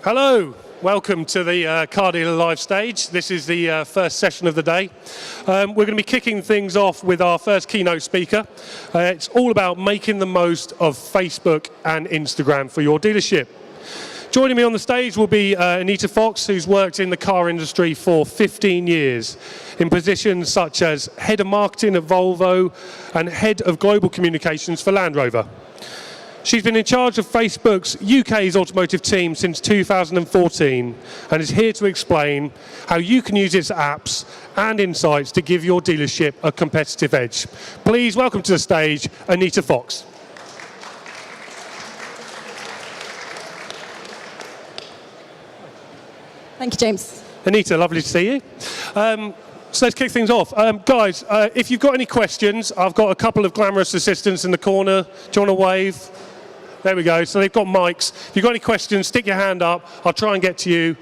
Hello, welcome to the Car Dealer Live stage. This is the first session of the day. We're going to be kicking things off with our first keynote speaker. It's all about making the most of Facebook and Instagram for your dealership. Joining me on the stage will be Anita Fox, who's worked in the car industry for 15 years in positions such as Head of Marketing at Volvo and Head of Global Communications for Land Rover. She's been in charge of Facebook's UK's automotive team since 2014 and is here to explain how you can use its apps and insights to give your dealership a competitive edge. Please welcome to the stage Anita Fox. Thank you, James. Anita, lovely to see you. So let's kick things off. Guys, if you've got any questions, I've got a couple of glamorous assistants in the corner. Do you want to wave? There we go. So they've got mics. If you've got any questions, stick your hand up. I'll try and get to you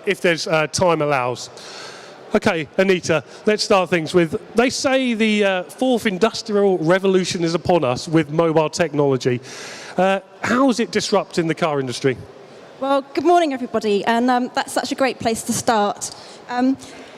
if there's time allows. Okay, Anita, let's start things with, they say the fourth industrial revolution is upon us with mobile technology. How is it disrupting the car industry? Well, good morning, everybody, and that's such a great place to start.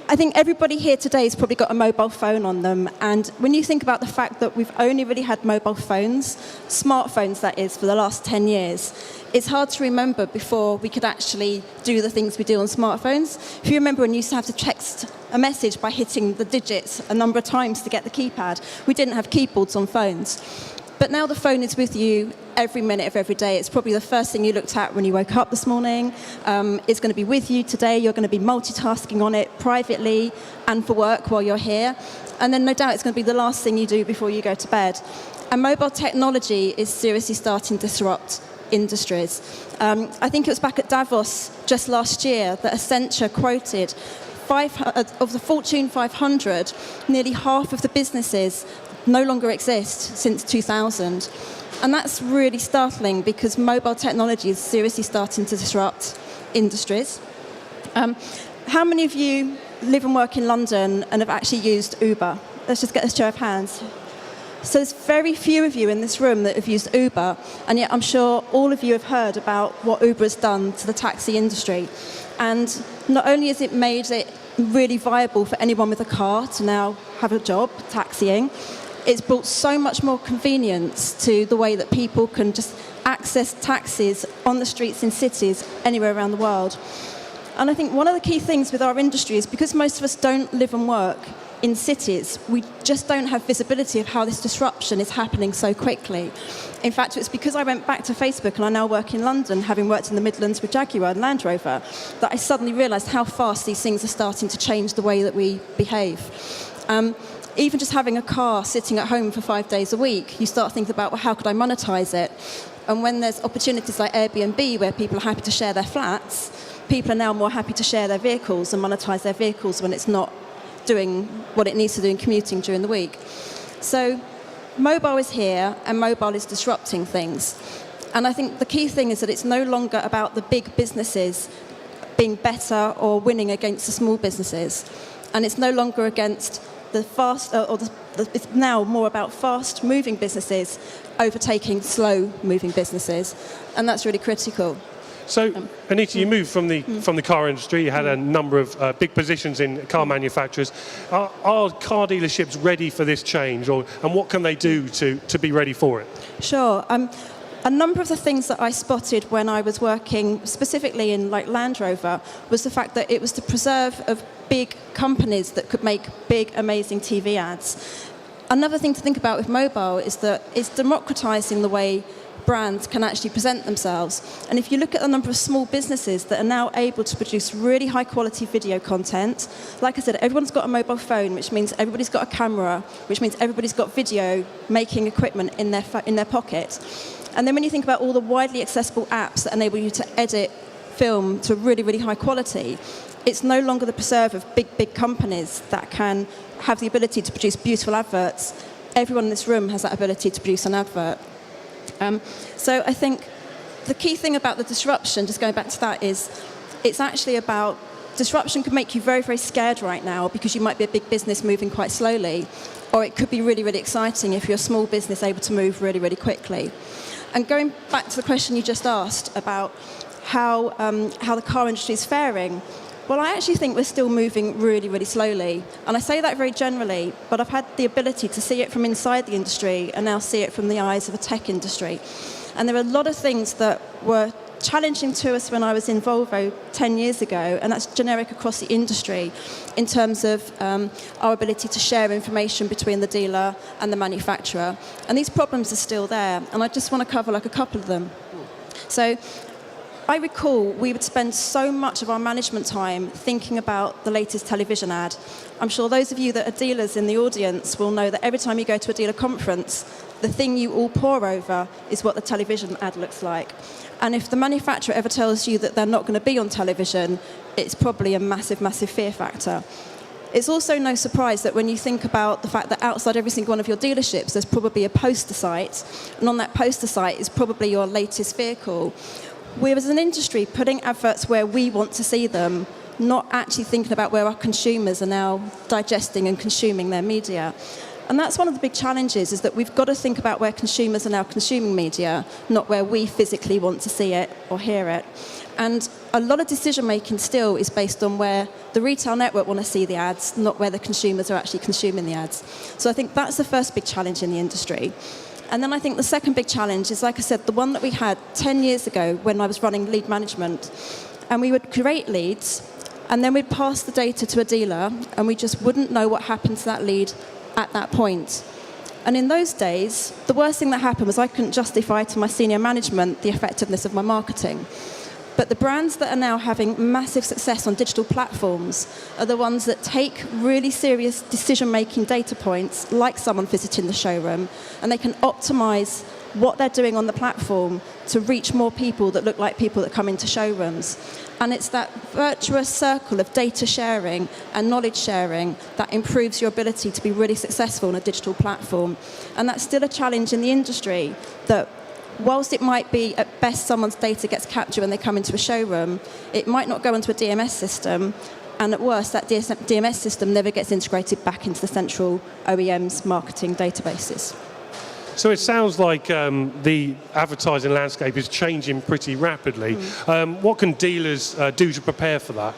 I think everybody here today has probably got a mobile phone on them, and when you think about the fact that we've only really had mobile phones, smartphones that is, for the last 10 years, it's hard to remember before we could actually do the things we do on smartphones. If you remember when you used to have to text a message by hitting the digits a number of times to get the keypad, we didn't have keyboards on phones. But now the phone is with you every minute of every day. It's probably the first thing you looked at when you woke up this morning. It's going to be with you today. You're going to be multitasking on it privately and for work while you're here. And then no doubt it's going to be the last thing you do before you go to bed. And mobile technology is seriously starting to disrupt industries. I think it was back at Davos just last year that Accenture quoted of the Fortune 500, nearly half of the businesses no longer exist since 2000. And that's really startling because mobile technology is seriously starting to disrupt industries. How many of you live and work in London and have actually used Uber? Let's just get a show of hands. So there's very few of you in this room that have used Uber, and yet I'm sure all of you have heard about what Uber has done to the taxi industry. And not only has it made it really viable for anyone with a car to now have a job taxiing, it's brought so much more convenience to the way that people can just access taxis on the streets in cities anywhere around the world. And I think one of the key things with our industry is because most of us don't live and work in cities, we just don't have visibility of how this disruption is happening so quickly. In fact, it's because I went back to Facebook and I now work in London, having worked in the Midlands with Jaguar and Land Rover, that I suddenly realised how fast these things are starting to change the way that we behave. Even just having a car sitting at home for 5 days a week, you start thinking about, well, how could I monetize it? And when there's opportunities like Airbnb where people are happy to share their flats, people are now more happy to share their vehicles and monetize their vehicles when it's not doing what it needs to do in commuting during the week. So mobile is here and mobile is disrupting things. And I think the key thing is that it's no longer about the big businesses being better or winning against the small businesses. And it's no longer against the fast, it's now more about fast-moving businesses overtaking slow-moving businesses, and that's really critical. So, Anita, you moved from the car industry. You had a number of big positions in car manufacturers. Are car dealerships ready for this change, and what can they do to be ready for it? Sure. A number of the things that I spotted when I was working specifically in Land Rover was the fact that it was the preserve of big companies that could make big, amazing TV ads. Another thing to think about with mobile is that it's democratizing the way brands can actually present themselves. And if you look at the number of small businesses that are now able to produce really high quality video content, like I said, everyone's got a mobile phone, which means everybody's got a camera, which means everybody's got video making equipment in their pocket. And then when you think about all the widely accessible apps that enable you to edit film to really, really high quality, it's no longer the preserve of big companies that can have the ability to produce beautiful adverts. Everyone in this room has that ability to produce an advert. So I think the key thing about the disruption, just going back to that, is it's actually about disruption could make you very, very scared right now because you might be a big business moving quite slowly, or it could be really, really exciting if you're a small business able to move really, really quickly. And going back to the question you just asked about how the car industry is faring. Well, I actually think we're still moving really, really slowly. And I say that very generally, but I've had the ability to see it from inside the industry and now see it from the eyes of a tech industry. And there are a lot of things that were challenging to us when I was in Volvo 10 years ago, and that's generic across the industry in terms of our ability to share information between the dealer and the manufacturer. And these problems are still there, and I just want to cover like a couple of them. So I recall we would spend so much of our management time thinking about the latest television ad. I'm sure those of you that are dealers in the audience will know that every time you go to a dealer conference, the thing you all pore over is what the television ad looks like. And if the manufacturer ever tells you that they're not going to be on television, it's probably a massive, massive fear factor. It's also no surprise that when you think about the fact that outside every single one of your dealerships, there's probably a poster site, and on that poster site is probably your latest vehicle. We're, as an industry, putting adverts where we want to see them, not actually thinking about where our consumers are now digesting and consuming their media. And that's one of the big challenges, is that we've got to think about where consumers are now consuming media, not where we physically want to see it or hear it. And a lot of decision-making still is based on where the retail network want to see the ads, not where the consumers are actually consuming the ads. So I think that's the first big challenge in the industry. And then I think the second big challenge is, like I said, the one that we had 10 years ago when I was running lead management. And we would create leads, and then we'd pass the data to a dealer, and we just wouldn't know what happened to that lead at that point. And in those days, the worst thing that happened was I couldn't justify to my senior management the effectiveness of my marketing. But the brands that are now having massive success on digital platforms are the ones that take really serious decision-making data points, like someone visiting the showroom, and they can optimize what they're doing on the platform to reach more people that look like people that come into showrooms. And it's that virtuous circle of data sharing and knowledge sharing that improves your ability to be really successful on a digital platform. And that's still a challenge in the industry, that whilst it might be at best someone's data gets captured when they come into a showroom, it might not go into a DMS system, and at worst that DMS system never gets integrated back into the central OEM's marketing databases. So it sounds like the advertising landscape is changing pretty rapidly. What can dealers do to prepare for that?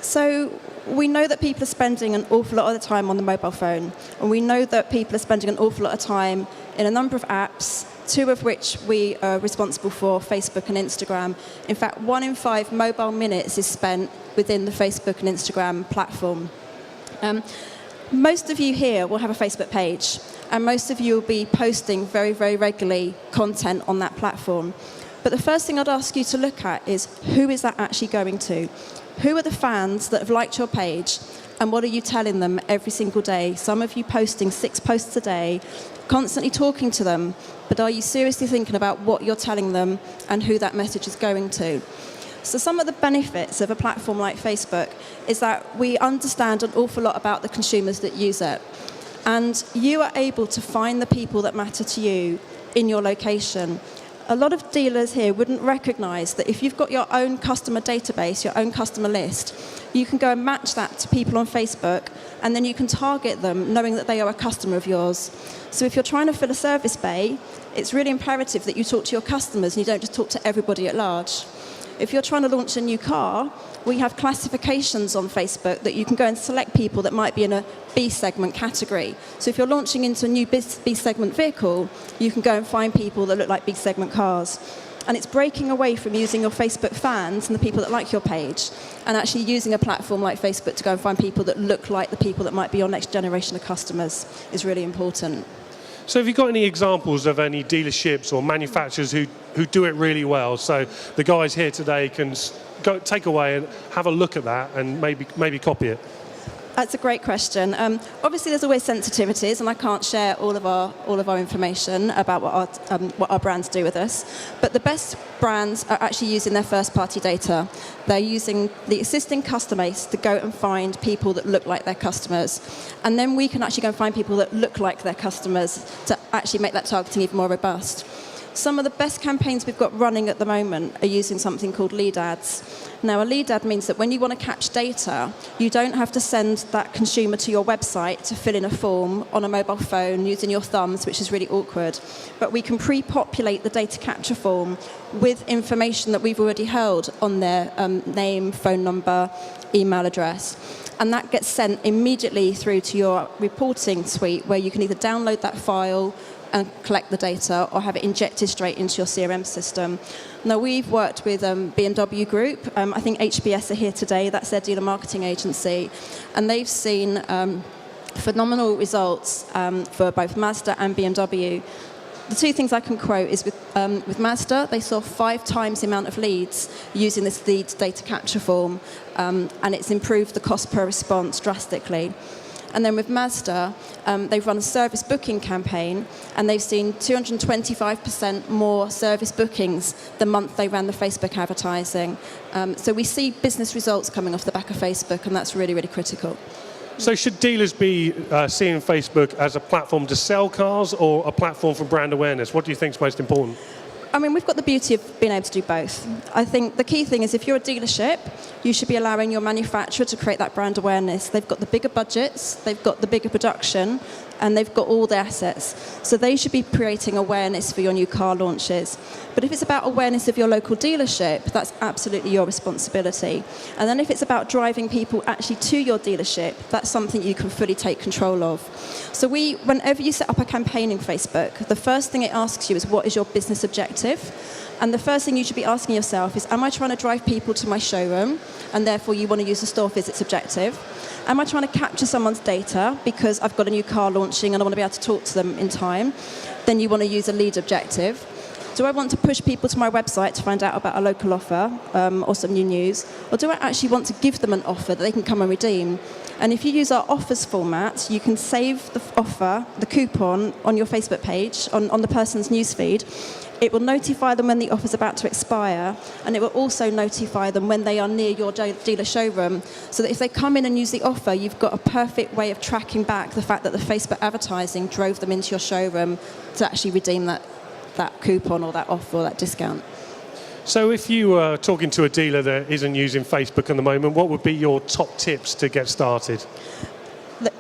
So we know that people are spending an awful lot of the time on the mobile phone, and we know that people are spending an awful lot of time in a number of apps, two of which we are responsible for, Facebook and Instagram. In fact, 1 in 5 mobile minutes is spent within the Facebook and Instagram platform. Most of you here will have a Facebook page, and most of you will be posting very, very regularly content on that platform. But the first thing I'd ask you to look at is, who is that actually going to? Who are the fans that have liked your page, and what are you telling them every single day? Some of you posting 6 posts a day, constantly talking to them, but are you seriously thinking about what you're telling them and who that message is going to? So some of the benefits of a platform like Facebook is that we understand an awful lot about the consumers that use it. And you are able to find the people that matter to you in your location. A lot of dealers here wouldn't recognize that if you've got your own customer database, your own customer list, you can go and match that to people on Facebook, and then you can target them knowing that they are a customer of yours. So if you're trying to fill a service bay, it's really imperative that you talk to your customers and you don't just talk to everybody at large. If you're trying to launch a new car, we have classifications on Facebook that you can go and select people that might be in a B segment category. So if you're launching into a new B segment vehicle, you can go and find people that look like B segment cars. And it's breaking away from using your Facebook fans and the people that like your page, and actually using a platform like Facebook to go and find people that look like the people that might be your next generation of customers is really important. So have you got any examples of any dealerships or manufacturers who do it really well? So the guys here today can go take away and have a look at that and maybe copy it. That's a great question. Obviously, there's always sensitivities, and I can't share all of our information about what our brands do with us. But the best brands are actually using their first-party data. They're using the existing customer base to go and find people that look like their customers, and then we can actually go and find people that look like their customers to actually make that targeting even more robust. Some of the best campaigns we've got running at the moment are using something called lead ads. Now, a lead ad means that when you want to catch data, you don't have to send that consumer to your website to fill in a form on a mobile phone using your thumbs, which is really awkward. But we can pre-populate the data capture form with information that we've already held on their name, phone number, email address. And that gets sent immediately through to your reporting suite, where you can either download that file and collect the data or have it injected straight into your CRM system. Now, we've worked with BMW Group. I think HBS are here today. That's their dealer marketing agency. And they've seen phenomenal results for both Mazda and BMW. The two things I can quote is with Mazda, they saw 5 times the amount of leads using this lead data capture form, and it's improved the cost per response drastically. And then with Mazda, they've run a service booking campaign, and they've seen 225% more service bookings the month they ran the Facebook advertising. So we see business results coming off the back of Facebook, and that's really, really critical. So should dealers be seeing Facebook as a platform to sell cars or a platform for brand awareness? What do you think is most important? I mean, we've got the beauty of being able to do both. I think the key thing is if you're a dealership, you should be allowing your manufacturer to create that brand awareness. They've got the bigger budgets, they've got the bigger production, and they've got all the assets. So they should be creating awareness for your new car launches. But if it's about awareness of your local dealership, that's absolutely your responsibility. And then if it's about driving people actually to your dealership, that's something you can fully take control of. So whenever you set up a campaign in Facebook, the first thing it asks you is, what is your business objective? And the first thing you should be asking yourself is, am I trying to drive people to my showroom? And therefore you want to use the store visits objective. Am I trying to capture someone's data because I've got a new car launching and I want to be able to talk to them in time? Then you want to use a lead objective. Do I want to push people to my website to find out about a local offer or some new news? Or do I actually want to give them an offer that they can come and redeem? And if you use our offers format, you can save the offer, the coupon, on your Facebook page, on the person's newsfeed. It will notify them when the offer's about to expire, and it will also notify them when they are near your dealer showroom, so that if they come in and use the offer, you've got a perfect way of tracking back the fact that the Facebook advertising drove them into your showroom to actually redeem that coupon or that offer or that discount. So if you were talking to a dealer that isn't using Facebook at the moment, what would be your top tips to get started?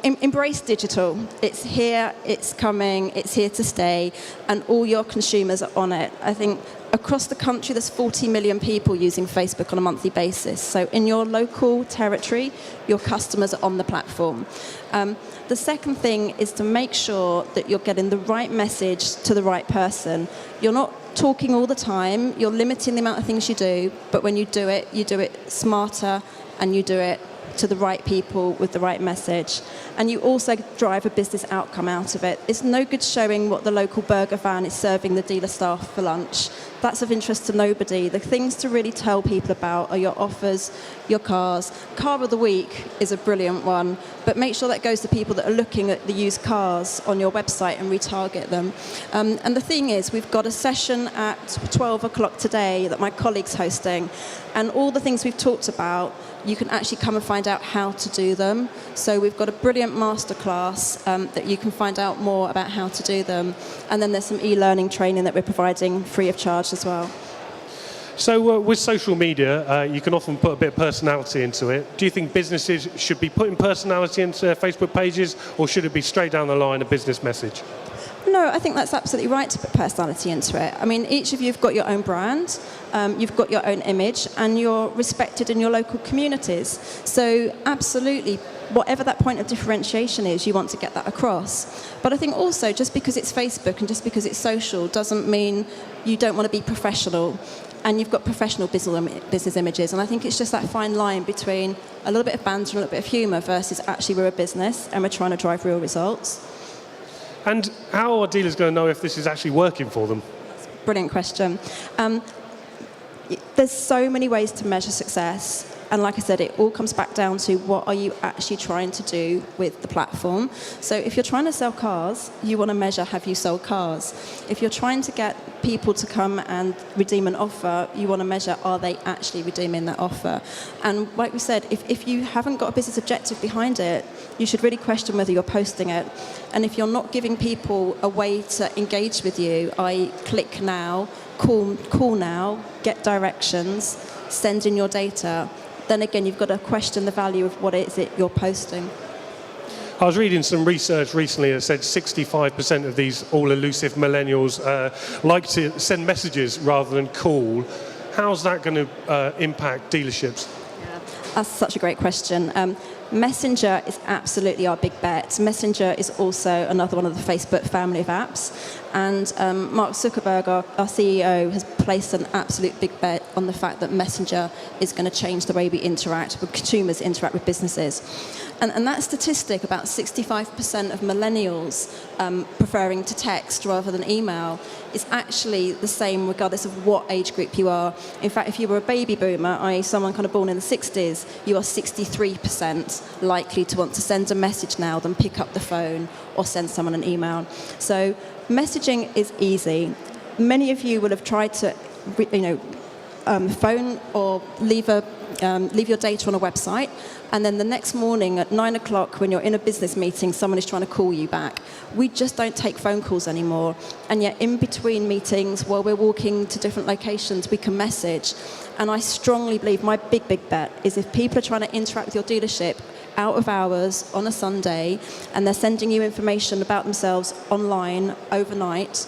Embrace digital. It's here, it's coming, it's here to stay, and all your consumers are on it. I think across the country there's 40 million people using Facebook on a monthly basis. So in your local territory, your customers are on the platform. The second thing is to make sure that you're getting the right message to the right person. You're not talking all the time, you're limiting the amount of things you do, but when you do it smarter, and you do it to the right people with the right message. And you also drive a business outcome out of it. It's no good showing what the local burger van is serving the dealer staff for lunch. That's of interest to nobody. The things to really tell people about are your offers, your cars. Car of the week is a brilliant one, but make sure that goes to people that are looking at the used cars on your website and retarget them. And the thing is, we've got a session at 12 o'clock today that my colleague's hosting, and all the things we've talked about, you can actually come and find out how to do them. So we've got a brilliant masterclass that you can find out more about how to do them. And then there's some e-learning training that we're providing free of charge as well. So with social media, you can often put a bit of personality into it. Do you think businesses should be putting personality into their Facebook pages, or should it be straight down the line a business message? No, I think that's absolutely right to put personality into it. I mean, each of you have got your own brand, you've got your own image, and you're respected in your local communities. So absolutely, whatever that point of differentiation is, you want to get that across. But I think also, just because it's Facebook and just because it's social doesn't mean you don't want to be professional. And you've got professional business images. And I think it's just that fine line between a little bit of banter and a little bit of humour versus actually we're a business and we're trying to drive real results. And how are dealers going to know if this is actually working for them? Brilliant question. There's so many ways to measure success. And like I said, it all comes back down to what are you actually trying to do with the platform. So if you're trying to sell cars, you want to measure, have you sold cars? If you're trying to get people to come and redeem an offer, you want to measure, are they actually redeeming that offer? And like we said, if you haven't got a business objective behind it, you should really question whether you're posting it. And if you're not giving people a way to engage with you, i.e. click now, call now, get directions, send in your data, then again, you've got to question the value of what is it you're posting. I was reading some research recently that said 65% of these all elusive millennials like to send messages rather than call. How's that going to impact dealerships? Yeah, that's such a great question. Messenger is absolutely our big bet. Messenger is also another one of the Facebook family of apps. And Mark Zuckerberg, our CEO, has placed an absolute big bet on the fact that Messenger is going to change the way we interact, with consumers interact with businesses. And that statistic, about 65% of millennials preferring to text rather than email, is actually the same regardless of what age group you are. In fact, if you were a baby boomer, i.e. someone kind of born in the 60s, you are 63% likely to want to send a message now than pick up the phone or send someone an email. So messaging is easy. Many of you will have tried to phone or leave your data on a website, and then the next morning at 9 o'clock when you're in a business meeting, someone is trying to call you back. We just don't take phone calls anymore. And yet in between meetings, while we're walking to different locations, we can message. And I strongly believe my big bet is if people are trying to interact with your dealership out of hours on a Sunday, and they're sending you information about themselves online overnight,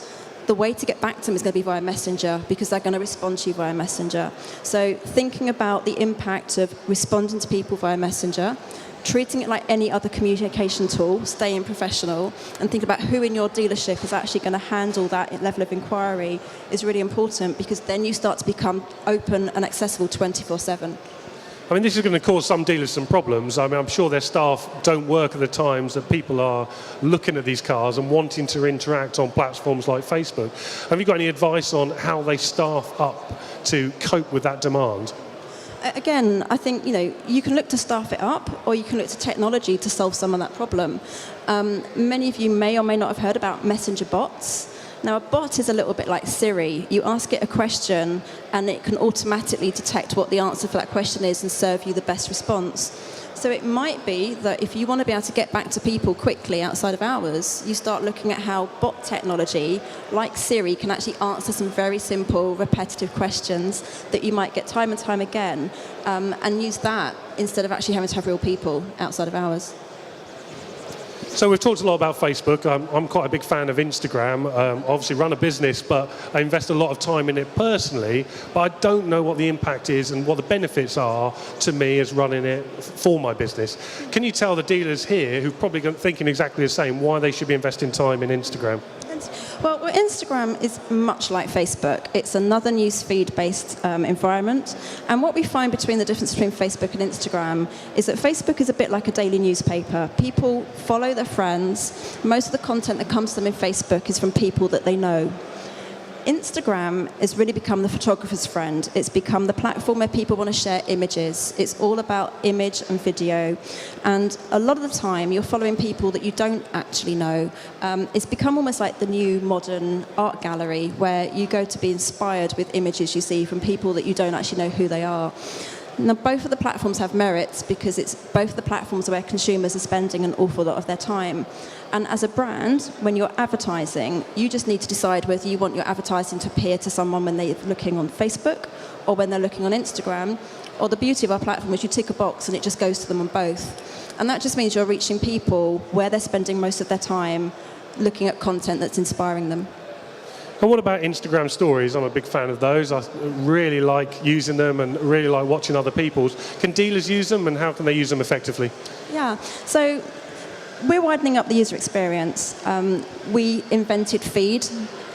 the way to get back to them is going to be via Messenger, because they're going to respond to you via Messenger. So thinking about the impact of responding to people via Messenger, treating it like any other communication tool, staying professional, and think about who in your dealership is actually going to handle that level of inquiry is really important, because then you start to become open and accessible 24/7. I mean, this is going to cause some dealers some problems. I mean, I'm sure their staff don't work at the times that people are looking at these cars and wanting to interact on platforms like Facebook. Have you got any advice on how they staff up to cope with that demand? Again, I think you can look to staff it up, or you can look to technology to solve some of that problem. Many of you may or may not have heard about messenger bots. Now, a bot is a little bit like Siri. You ask it a question, and it can automatically detect what the answer for that question is and serve you the best response. So it might be that if you want to be able to get back to people quickly outside of hours, you start looking at how bot technology, like Siri, can actually answer some very simple, repetitive questions that you might get time and time again, and use that instead of actually having to have real people outside of hours. So we've talked a lot about Facebook. I'm quite a big fan of Instagram. Obviously run a business, but I invest a lot of time in it personally, but I don't know what the impact is and what the benefits are to me as running it for my business. Can you tell the dealers here who are probably thinking exactly the same why they should be investing time in Instagram? Well, Instagram is much like Facebook. It's another newsfeed-based environment. And what we find between the difference between Facebook and Instagram is that Facebook is a bit like a daily newspaper. People follow their friends. Most of the content that comes to them in Facebook is from people that they know. Instagram has really become the photographer's friend. It's become the platform where people want to share images. It's all about image and video. And a lot of the time, you're following people that you don't actually know. It's become almost like the new modern art gallery, where you go to be inspired with images you see from people that you don't actually know who they are. Now, both of the platforms have merits, because it's both the platforms where consumers are spending an awful lot of their time. And as a brand, when you're advertising, you just need to decide whether you want your advertising to appear to someone when they're looking on Facebook or when they're looking on Instagram. Or the beauty of our platform is you tick a box and it just goes to them on both. And that just means you're reaching people where they're spending most of their time looking at content that's inspiring them. And what about Instagram stories? I'm a big fan of those. I really like using them and really like watching other people's. Can dealers use them, and how can they use them effectively? Yeah, so we're widening up the user experience. We invented Feed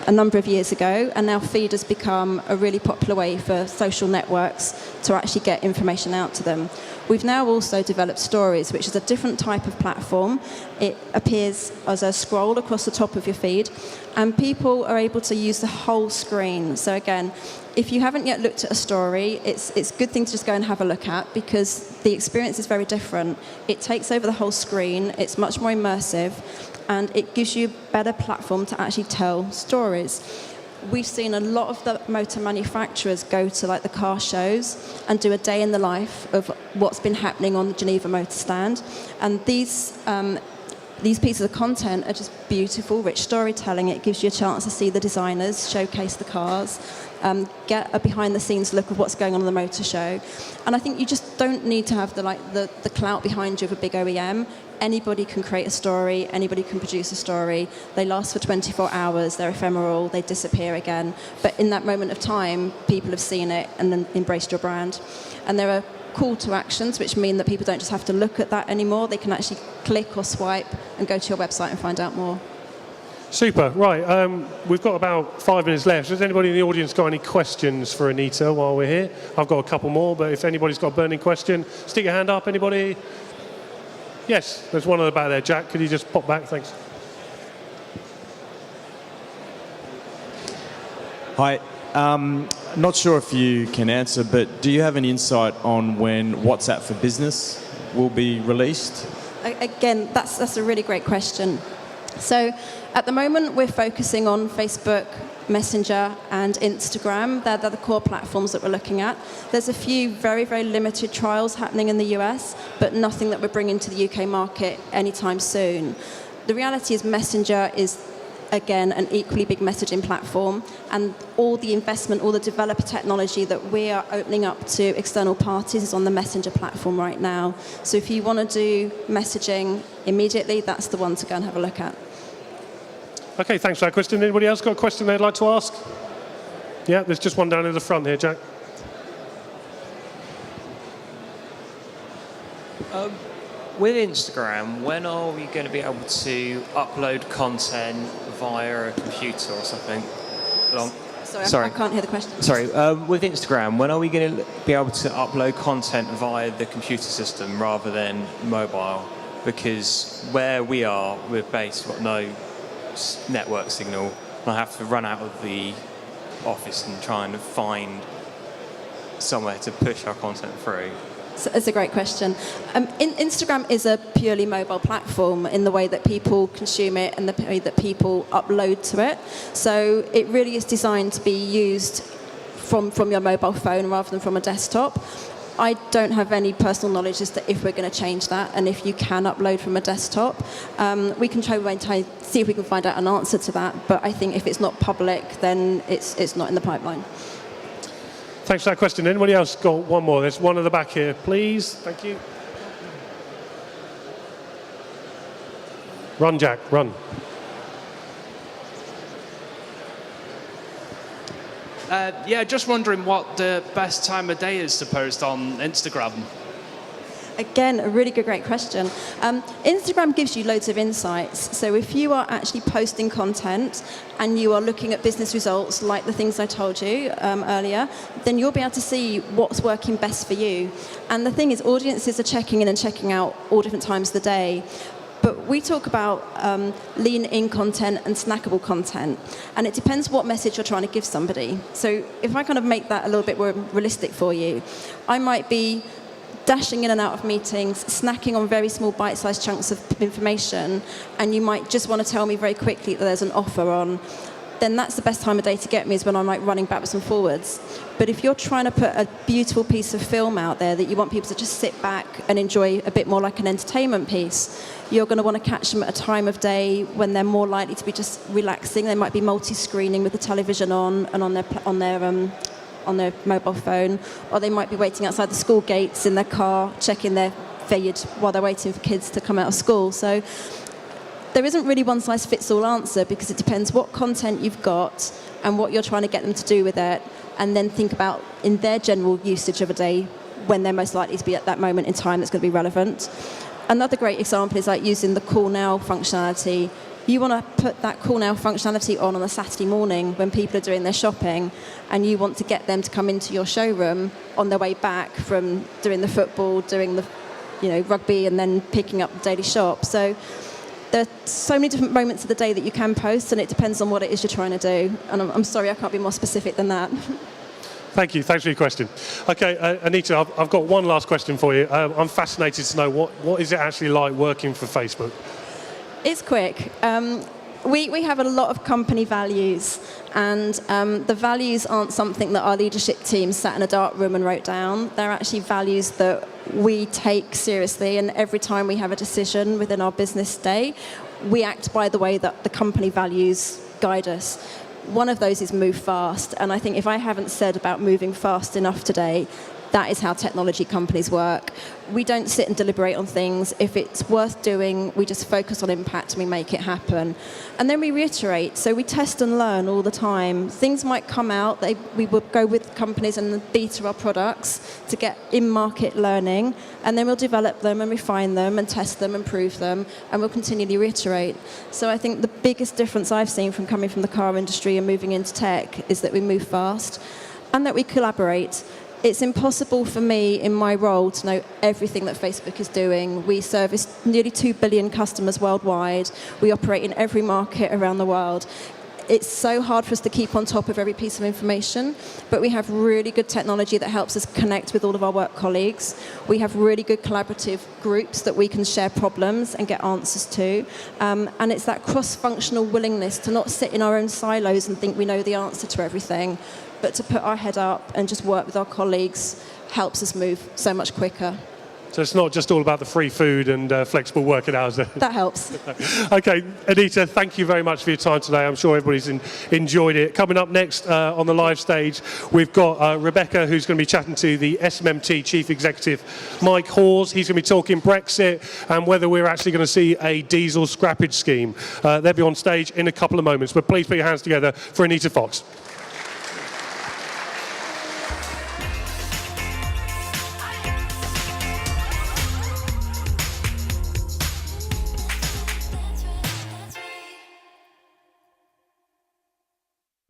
a number of years ago, and now Feed has become a really popular way for social networks to actually get information out to them. We've now also developed Stories, which is a different type of platform. It appears as a scroll across the top of your feed, and people are able to use the whole screen. So again, if you haven't yet looked at a story, it's a good thing to just go and have a look at, because the experience is very different. It takes over the whole screen, it's much more immersive, and it gives you a better platform to actually tell stories. We've seen a lot of the motor manufacturers go to like the car shows and do a day in the life of what's been happening on the Geneva Motor Stand. And these pieces of content are just beautiful, rich storytelling. It gives you a chance to see the designers showcase the cars, get a behind-the-scenes look of what's going on in the motor show. And I think you just don't need to have the clout behind you of a big OEM. Anybody can create a story, anybody can produce a story. They last for 24 hours, they're ephemeral, they disappear again. But in that moment of time, people have seen it and then embraced your brand. And there are call to actions, which mean that people don't just have to look at that anymore. They can actually click or swipe and go to your website and find out more. Super. Right. We've got about 5 minutes left. Has anybody in the audience got any questions for Anita while we're here? I've got a couple more, but if anybody's got a burning question, stick your hand up. Anybody? Yes, there's one at the back there. Jack, could you just pop back? Thanks. Hi. Not sure if you can answer, but do you have any insight on when WhatsApp for Business will be released? Again, that's a really great question. So at the moment, we're focusing on Facebook, Messenger, and Instagram. They're the core platforms that we're looking at. There's a few very, very limited trials happening in the US, but nothing that we're bringing to the UK market anytime soon. The reality is Messenger is, again, an equally big messaging platform, and all the investment, all the developer technology that we are opening up to external parties is on the Messenger platform right now. So if you want to do messaging immediately, that's the one to go and have a look at. Okay, thanks for that question. Anybody else got a question they'd like to ask? Yeah, there's just one down in the front here, Jack. With Instagram, when are we going to be able to upload content via a computer or something? Sorry. I can't hear the question. Sorry, with Instagram, when are we going to be able to upload content via the computer system rather than mobile? Because where we are, we're based, we've got no network signal, and I have to run out of the office and try and find somewhere to push our content through. So it's a great question. Instagram is a purely mobile platform in the way that people consume it and the way that people upload to it. So it really is designed to be used from your mobile phone rather than from a desktop. I don't have any personal knowledge as to if we're going to change that and if you can upload from a desktop. We can try to see if we can find out an answer to that, but I think if it's not public, then it's not in the pipeline. Thanks for that question. Anybody else got one more? There's one at the back here, please. Thank you. Run, Jack, run. Just wondering what the best time of day is to post on Instagram. Again, a really great question. Instagram gives you loads of insights. So if you are actually posting content and you are looking at business results like the things I told you earlier, then you'll be able to see what's working best for you. And the thing is, audiences are checking in and checking out all different times of the day. But we talk about lean-in content and snackable content. And it depends what message you're trying to give somebody. So if I kind of make that a little bit more realistic for you, I might be dashing in and out of meetings, snacking on very small bite-sized chunks of information, and you might just want to tell me very quickly that there's an offer on, then that's the best time of day to get me is when I'm like running backwards and forwards. But if you're trying to put a beautiful piece of film out there that you want people to just sit back and enjoy a bit more like an entertainment piece, you're going to want to catch them at a time of day when they're more likely to be just relaxing. They might be multi-screening with the television on and on their mobile phone, or they might be waiting outside the school gates in their car, checking their feed while they're waiting for kids to come out of school. So there isn't really one size fits all answer, because it depends what content you've got and what you're trying to get them to do with it, and then think about in their general usage of a day when they're most likely to be at that moment in time that's going to be relevant. Another great example is like using the Call Now functionality. You want to put that Call Now functionality on a Saturday morning when people are doing their shopping, and you want to get them to come into your showroom on their way back from doing the football, doing the rugby, and then picking up the daily shop. So there are so many different moments of the day that you can post, and it depends on what it is you're trying to do. And I'm sorry, I can't be more specific than that. Thank you. Thanks for your question. Okay, Anita, I've got one last question for you. I'm fascinated to know what is it actually like working for Facebook? It's quick. We have a lot of company values, and the values aren't something that our leadership team sat in a dark room and wrote down. They're actually values that we take seriously, and every time we have a decision within our business day, we act by the way that the company values guide us. One of those is move fast, and I think if I haven't said about moving fast enough today, that is how technology companies work. We don't sit and deliberate on things. If it's worth doing, we just focus on impact and we make it happen. And then we reiterate. So we test and learn all the time. Things might come out. We will go with companies and beta our products to get in-market learning. And then we'll develop them and refine them and test them and prove them. And we'll continually reiterate. So I think the biggest difference I've seen from coming from the car industry and moving into tech is that we move fast and that we collaborate. It's impossible for me in my role to know everything that Facebook is doing. We service nearly 2 billion customers worldwide. We operate in every market around the world. It's so hard for us to keep on top of every piece of information, but we have really good technology that helps us connect with all of our work colleagues. We have really good collaborative groups that we can share problems and get answers to. And it's that cross-functional willingness to not sit in our own silos and think we know the answer to everything, but to put our head up and just work with our colleagues helps us move so much quicker. So it's not just all about the free food and flexible working hours. That helps. Okay, Anita, thank you very much for your time today. I'm sure everybody's enjoyed it. Coming up next on the live stage, we've got Rebecca, who's going to be chatting to the SMMT Chief Executive, Mike Hawes. He's going to be talking Brexit and whether we're actually going to see a diesel scrappage scheme. They'll be on stage in a couple of moments, but please put your hands together for Anita Fox.